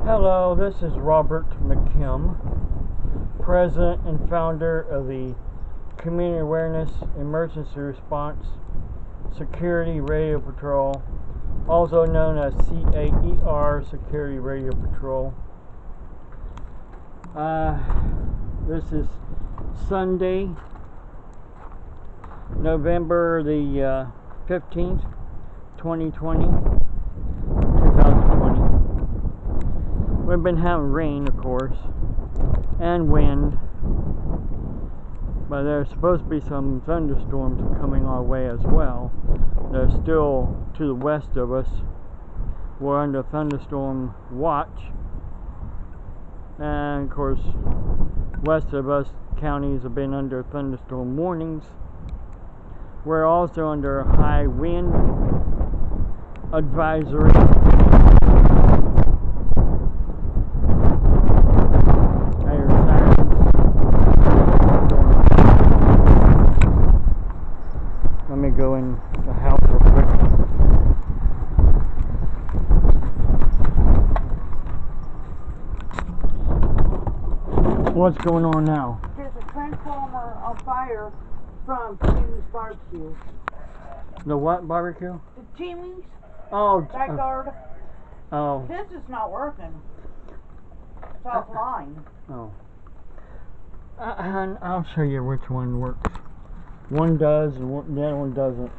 Hello, this is Robert McKim, President and founder of the Community Awareness Emergency Response Security Radio Patrol, also known as CAER Security Radio Patrol. This is Sunday, November the 15th, 2020. We've been having rain, of course, and wind, but there's supposed to be some thunderstorms coming our way as well. They're still to the west of us. We're under thunderstorm watch, and of course, west of us counties have been under thunderstorm warnings. We're also under a high wind advisory. Let me go in the house real quick. What's going on now? There's a transformer on fire from Timmy's barbecue. The what barbecue? The Timmy's Oh, backyard. Oh. This is not working. It's offline. Oh. I'll show you which one works. One does, and the other one doesn't.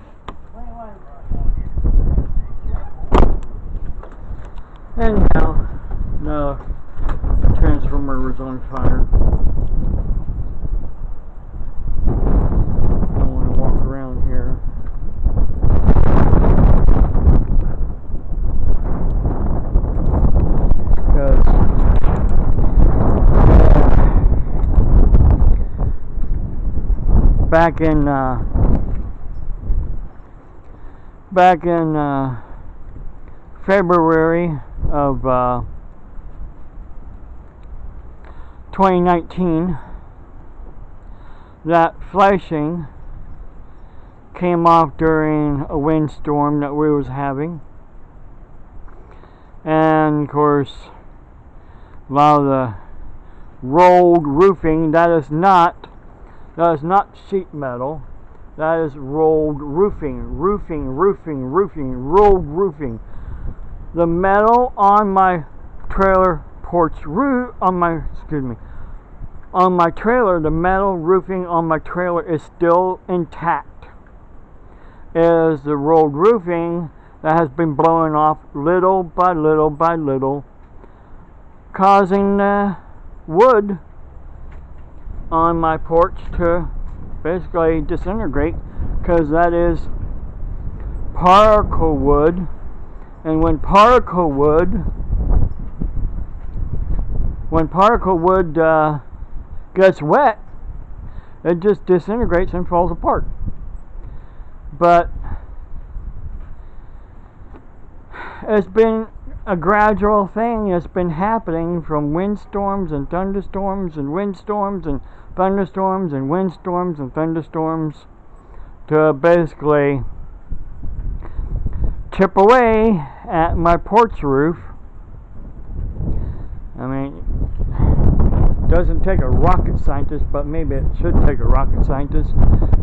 Anyhow, the transformer was on fire. I want to walk around here. Because back in February of 2019, that flashing came off during a windstorm that we was having, and of course a lot of the rolled roofing, that is not sheet metal. That is rolled roofing, rolled roofing. The metal on my trailer porch roof, on my trailer, the metal roofing on my trailer is still intact. It is the rolled roofing that has been blowing off little by little by little, causing the wood on my porch to basically disintegrate, because that is particle wood, and when particle wood gets wet, it just disintegrates and falls apart. But it's been a gradual thing. It's been happening from windstorms and thunderstorms and windstorms and thunderstorms and windstorms and thunderstorms to basically chip away at my porch roof. I mean, it doesn't take a rocket scientist, but maybe it should take a rocket scientist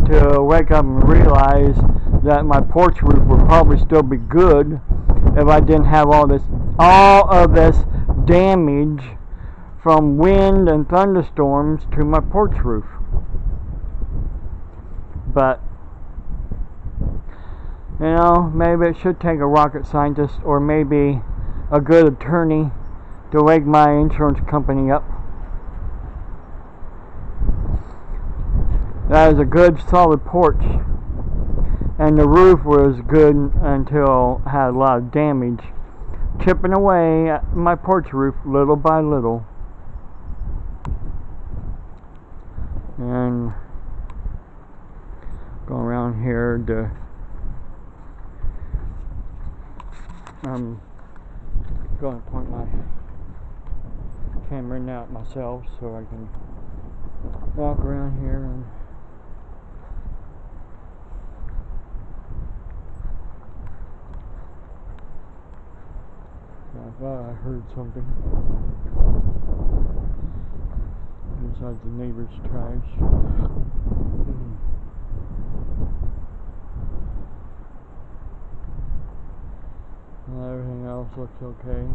to wake up and realize that my porch roof would probably still be good if I didn't have all of this damage from wind and thunderstorms to my porch roof. But maybe it should take a rocket scientist or maybe a good attorney to wake my insurance company up. That is a good solid porch, and the roof was good until it had a lot of damage chipping away at my porch roof little by little. And go around here to I'm going to point my camera now at myself so I can walk around here and I thought I heard something inside the neighbor's trash. Everything else looks okay.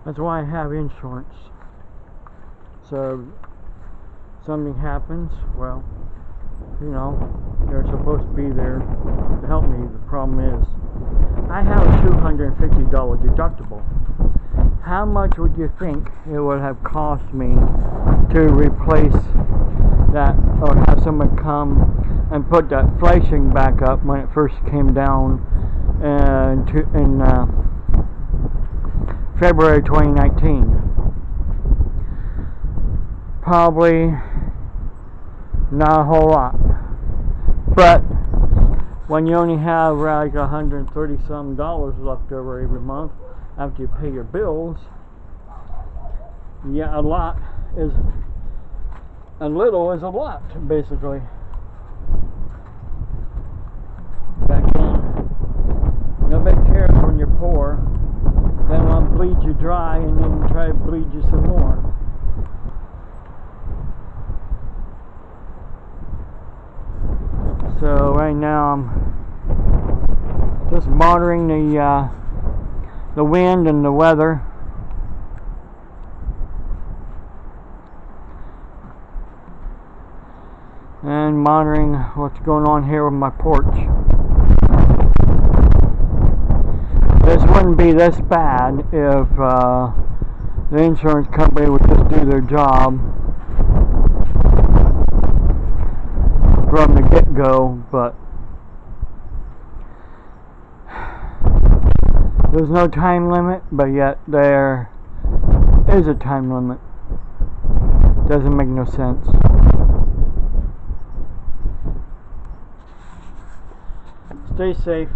That's why I have insurance. So if something happens, well, you know, they're supposed to be there to help me. The problem is, I have a $250 deductible. How much would you think it would have cost me to replace that, or have someone come and put that flashing back up when it first came down in February 2019? Probably not a whole lot. But when you only have like $130 some left over every month after you pay your bills, yeah, a little is a lot, basically. Back then, nobody cares when you're poor. They want to bleed you dry and then try to bleed you some more. So right now I'm just monitoring the wind and the weather. And monitoring what's going on here with my porch. This wouldn't be this bad if the insurance company would just do their job from the get-go, but there's no time limit, but yet there is a time limit. Doesn't make no sense. Stay safe.